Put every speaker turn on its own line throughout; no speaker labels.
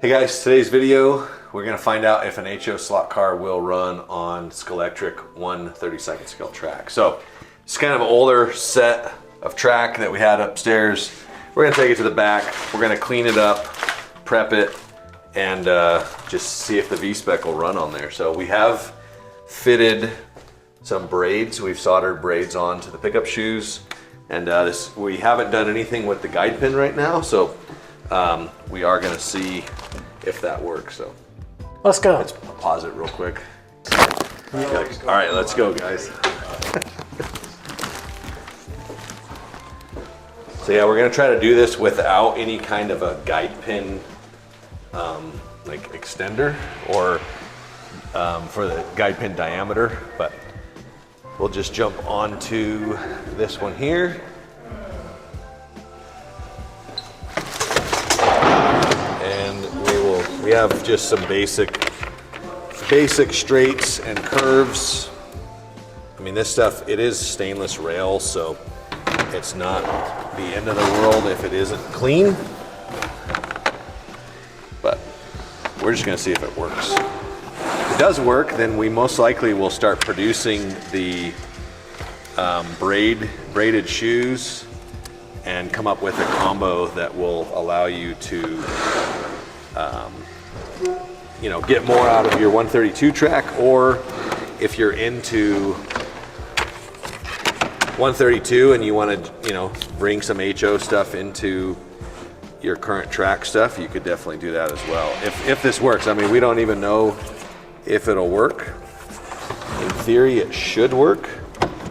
Hey guys, today's video, we're gonna find out if an HO slot car will run on Scalextric 1/32 scale track. So it's kind of an older set of track that we had upstairs. We're gonna take it to the back. We're gonna clean it up, prep it, and just see if the V-spec will run on there. So we have fitted some braids. We've soldered braids onto the pickup shoes. And we haven't done anything with the guide pin right now. So we are gonna see if that works. So
let's go.
Let's pause it real quick. All right, let's go, guys. So yeah, we're gonna try to do this without any kind of a guide pin like extender or for the guide pin diameter, but we'll just jump onto this one here. We have just some basic straights and curves. I mean, this stuff, it is stainless rail, so it's not the end of the world if it isn't clean. But we're just gonna see if it works. If it does work, then we most likely will start producing the braided shoes and come up with a combo that will allow you to you know, get more out of your 132 track, or if you're into 132 and you want to, you know, bring some HO stuff into your current track stuff, you could definitely do that as well. If this works, I mean, we don't even know if it'll work. In theory, it should work.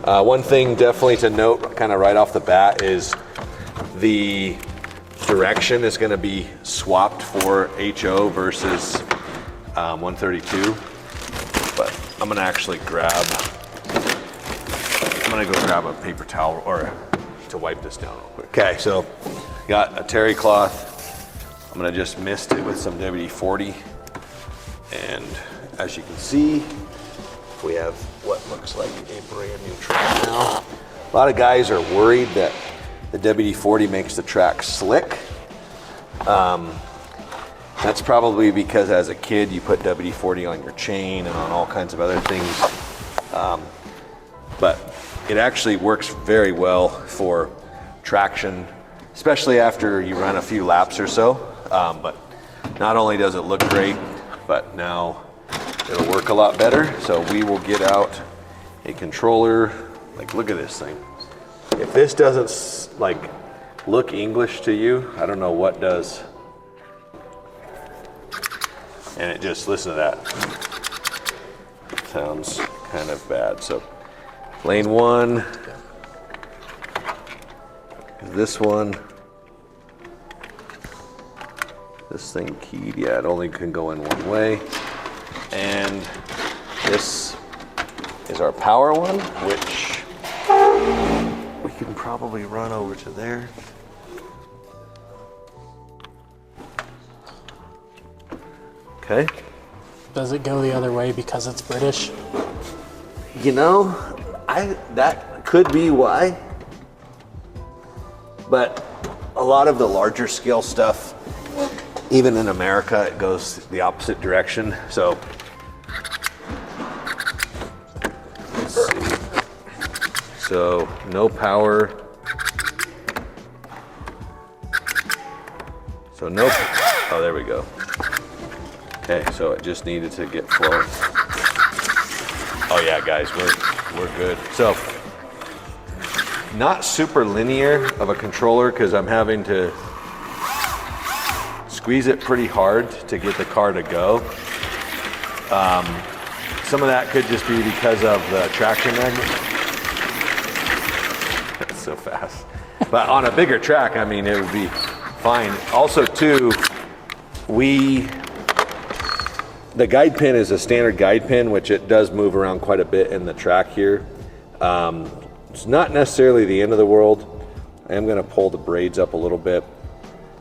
One thing definitely to note kind of right off the bat is the direction is going to be swapped for HO versus 132, but I'm going to actually go grab a paper towel or to wipe this down real quick. Okay, so got a terry cloth. I'm going to just mist it with some WD-40, and as you can see, we have what looks like a brand new track now. A lot of guys are worried that the WD-40 makes the track slick. That's probably because as a kid you put WD-40 on your chain and on all kinds of other things. But it actually works very well for traction, especially after you run a few laps or so. But not only does it look great, but now it'll work a lot better. So we will get out a controller. Like, look at this thing. If this doesn't like look English to you, I don't know what does. And it just, listen to that. Sounds kind of bad. So lane one, this one, this thing keyed, yeah, it only can go in one way. And this is our power one, which we can probably run over to there. Okay.
Does it go the other way because it's British?
You know, that could be why. But a lot of the larger scale stuff, even in America, it goes the opposite direction. So let's see. So no power. So no, oh, there we go. Okay, so it just needed to get flowing. Oh yeah, guys, we're good. So not super linear of a controller because I'm having to squeeze it pretty hard to get the car to go. Some of that could just be because of the traction magnet. That's so fast. But on a bigger track, I mean, it would be fine. Also too, the guide pin is a standard guide pin, which it does move around quite a bit in the track here. It's not necessarily the end of the world. I am gonna pull the braids up a little bit.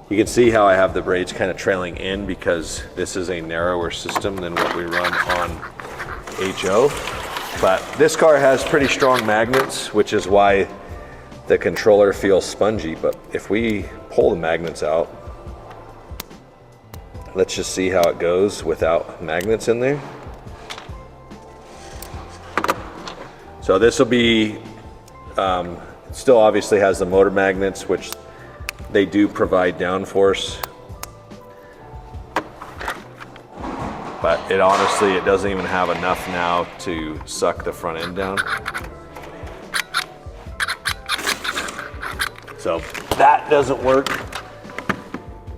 You can see how I have the braids kind of trailing in because this is a narrower system than what we run on HO. But this car has pretty strong magnets, which is why the controller feels spongy. But if we pull the magnets out, let's just see how it goes without magnets in there. So this will be, still obviously has the motor magnets, which they do provide downforce. But it honestly, it doesn't even have enough now to suck the front end down. So that doesn't work.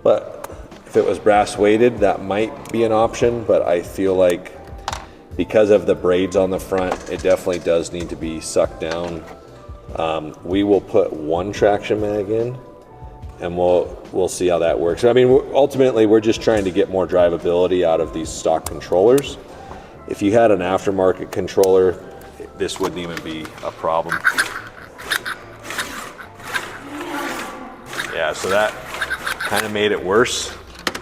But if it was brass weighted, that might be an option, but I feel like because of the braids on the front, it definitely does need to be sucked down. We will put one traction mag in, and we'll see how that works. I mean, ultimately, we're just trying to get more drivability out of these stock controllers. If you had an aftermarket controller, this wouldn't even be a problem. Yeah, so that kind of made it worse,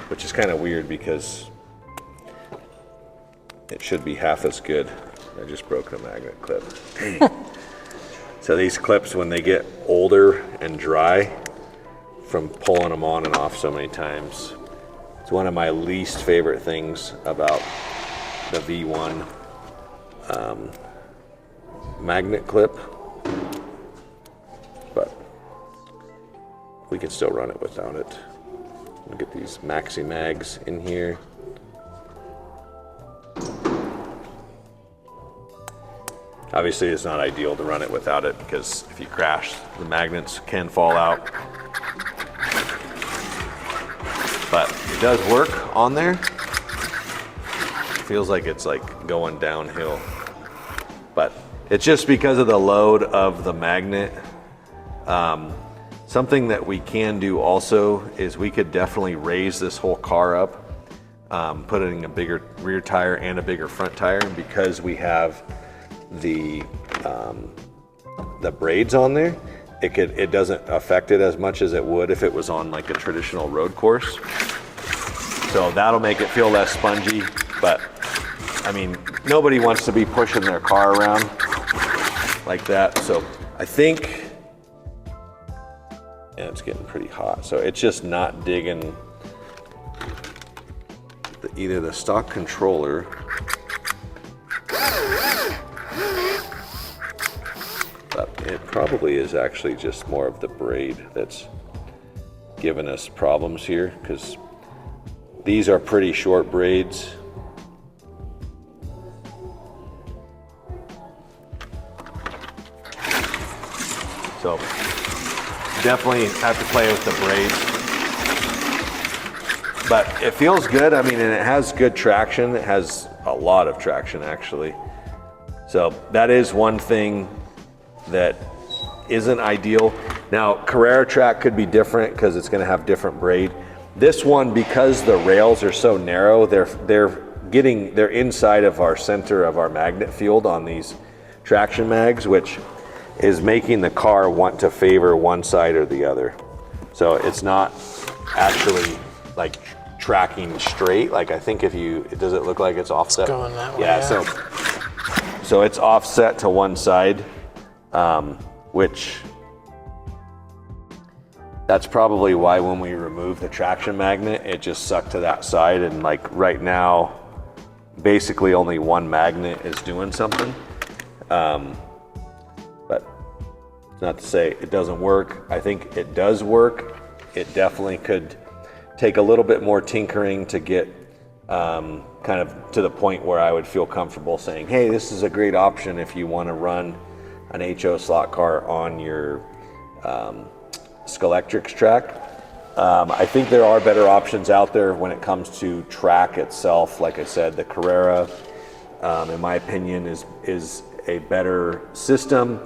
which is kind of weird because it should be half as good. I just broke the magnet clip. So these clips, when they get older and dry from pulling them on and off so many times, it's one of my least favorite things about the V1 magnet clip. But we can still run it without it. We'll get these maxi mags in here. Obviously, it's not ideal to run it without it because if you crash, the magnets can fall out. But it does work on there. It feels like it's like going downhill. But it's just because of the load of the magnet. Something that we can do also is we could definitely raise this whole car up, put it in a bigger rear tire and a bigger front tire, and because we have the braids on there, it doesn't affect it as much as it would if it was on like a traditional road course. So that'll make it feel less spongy, but I mean, nobody wants to be pushing their car around like that. So I think, yeah, it's getting pretty hot. So it's just not digging either the stock controller it probably is actually just more of the braid that's giving us problems here, because these are pretty short braids. So definitely have to play with the braids. But it feels good. I mean, and it has good traction. It has a lot of traction actually. So that is one thing that isn't ideal. Now, Carrera track could be different because it's going to have different braid. This one, because the rails are so narrow, they're inside of our center of our magnet field on these traction mags, which is making the car want to favor one side or the other. So it's not actually like tracking straight. Like I think does it look like it's offset?
It's going that way.
Yeah. So it's offset to one side. Which that's probably why when we remove the traction magnet, it just sucked to that side. And like right now, basically only one magnet is doing something. But it's not to say it doesn't work. I think it does work. It definitely could take a little bit more tinkering to get kind of to the point where I would feel comfortable saying, hey, this is a great option if you want to run an HO slot car on your Scalextric track. I think there are better options out there when it comes to track itself. Like I said, the Carrera, in my opinion, is a better system.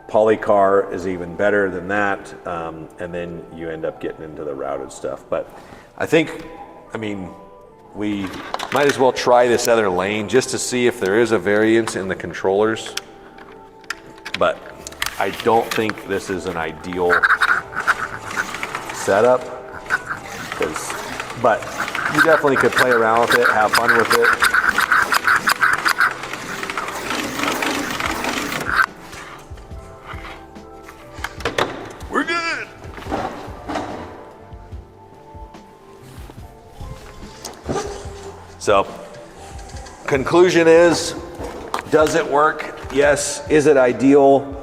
Polycar is even better than that, and then you end up getting into the routed stuff. But I think, I mean, we might as well try this other lane just to see if there is a variance in the controllers. But I don't think this is an ideal setup, but you definitely could play around with it, have fun with it. We're good. So conclusion is, does it work? Yes. Is it ideal?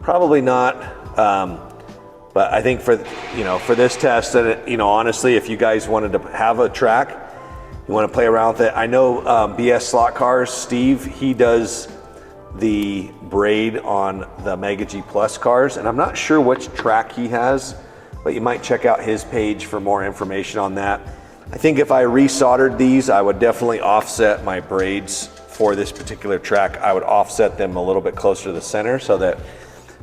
Probably not. But I think for this test, that honestly, if you guys wanted to have a track, you want to play around with it. I know BS Slot Cars, Steve, he does the braid on the Mega G Plus cars, and I'm not sure which track he has, but you might check out his page for more information on that. I think if I resoldered these, I would definitely offset my braids for this particular track. I would offset them a little bit closer to the center so that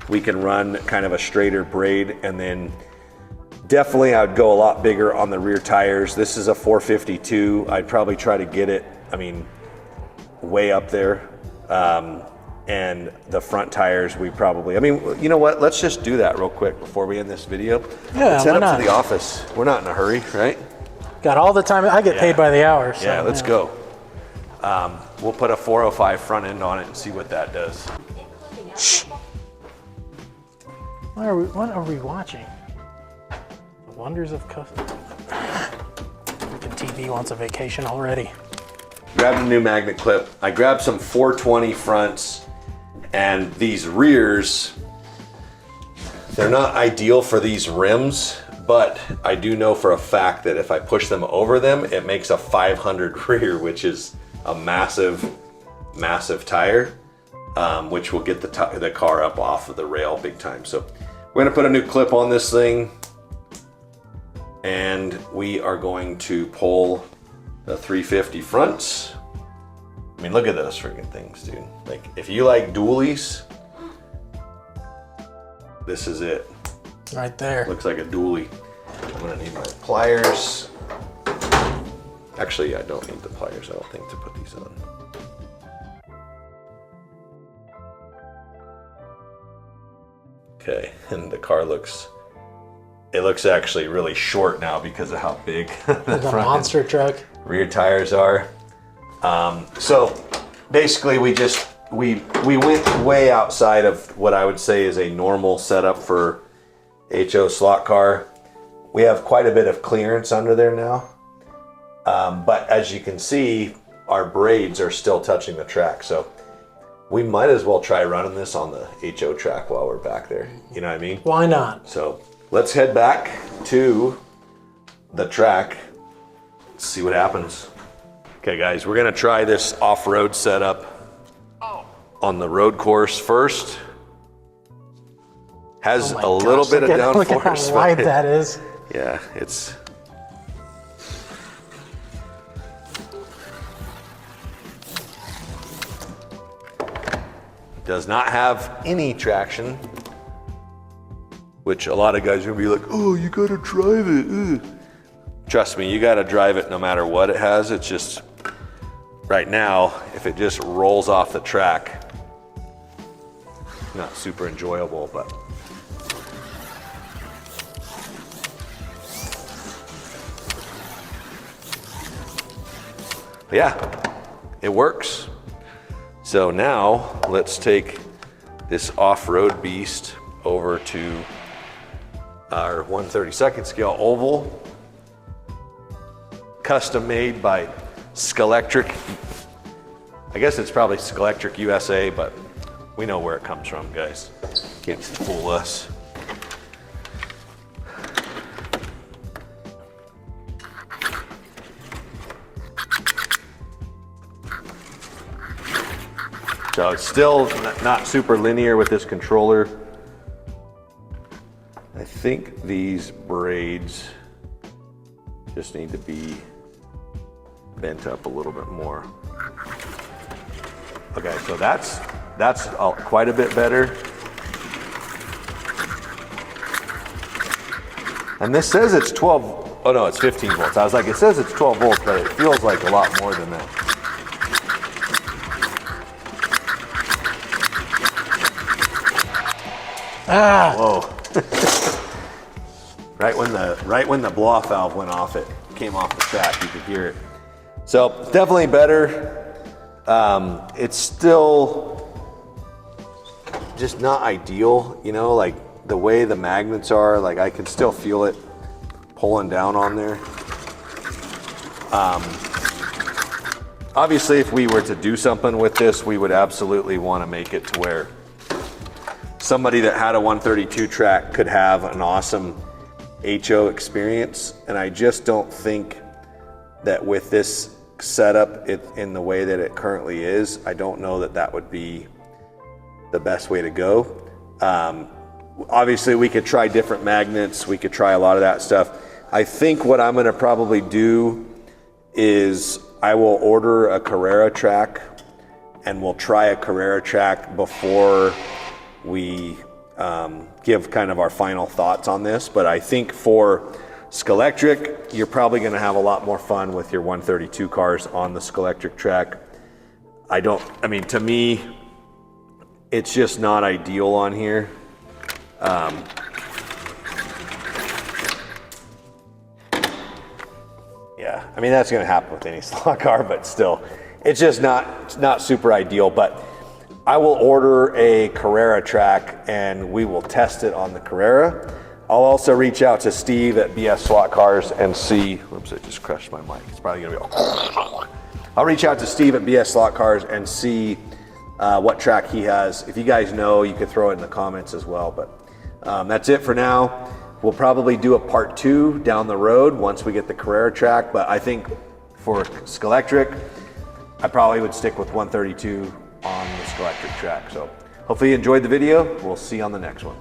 we can run kind of a straighter braid, and then definitely I would go a lot bigger on the rear tires. This is a 452. I'd probably try to get it, way up there. And the front tires, you know what? Let's just do that real quick before we end this video.
Yeah,
let's head up to the office. We're not in a hurry, right?
Got all the time. I get paid by the hour. So,
yeah, let's go. We'll put a 405 front end on it and see what that does.
What are we watching? The wonders of custom. Freaking TV wants a vacation already.
Grabbed a new magnet clip. I grabbed some 420 fronts, and these rears, they're not ideal for these rims, but I do know for a fact that if I push them over them, it makes a 500 rear, which is a massive, massive tire, which will get the car up off of the rail big time. So we're gonna put a new clip on this thing, and we are going to pull the 350 fronts. Look at those freaking things, dude. Like, if you like dualies, this is it.
Right there.
Looks like a dually. I'm gonna need my pliers. Actually, I don't need the pliers, I don't think, to put these on. Okay, and the car looks actually really short now because of how big
the monster truck
rear tires are. So basically we went way outside of what I would say is a normal setup for HO slot car. We have quite a bit of clearance under there now. But as you can see, our braids are still touching the track. So we might as well try running this on the HO track while we're back there. You know what I mean?
Why not?
So let's head back to the track, see what happens. Okay guys, we're gonna try this off-road setup on the road course first. Has a little bit of downforce.
Look at how wide that is.
Yeah, it's... Does not have any traction, which a lot of guys are gonna be like, oh, you gotta drive it. Ugh. Trust me, you gotta drive it no matter what it has. It's just, right now, if it just rolls off the track, not super enjoyable, but. But yeah, it works. So now let's take this off-road beast over to our 1/32 scale oval, custom made by Scalextric. I guess it's probably Scalextric USA, but we know where it comes from, guys. Can't fool us. So it's still not super linear with this controller. I think these braids just need to be bent up a little bit more. Okay, so that's quite a bit better. And this says it's 12, oh no, it's 15 volts. I was like, it says it's 12 volts, but it feels like a lot more than that.
Ah!
Whoa. right when the blow-off valve went off, it came off the track, you could hear it. So definitely better. It's still just not ideal, you know, like the way the magnets are, like I can still feel it pulling down on there. Obviously, if we were to do something with this, we would absolutely want to make it to where somebody that had a 132 track could have an awesome HO experience. And I just don't think that with this setup in the way that it currently is, I don't know that that would be the best way to go. Obviously, we could try different magnets. We could try a lot of that stuff. I think what I'm going to probably do is I will order a Carrera track, and we'll try a Carrera track before we give kind of our final thoughts on this. But I think for Scalextric, you're probably going to have a lot more fun with your 132 cars on the Scalextric track. I mean, to me, it's just not ideal on here. Yeah, I mean, that's going to happen with any slot car, but still, it's just not super ideal. But I will order a Carrera track and we will test it on the Carrera. I'll also reach out to Steve at BS Slot Cars and see, whoops, I just crushed my mic. It's probably going to be, I'll reach out to Steve at BS Slot Cars and see what track he has. If you guys know, you could throw it in the comments as well. But that's it for now. We'll probably do a part 2 down the road once we get the Carrera track. But I think for Scalextric, I probably would stick with 132 on the Scalextric track. So hopefully you enjoyed the video. We'll see you on the next one.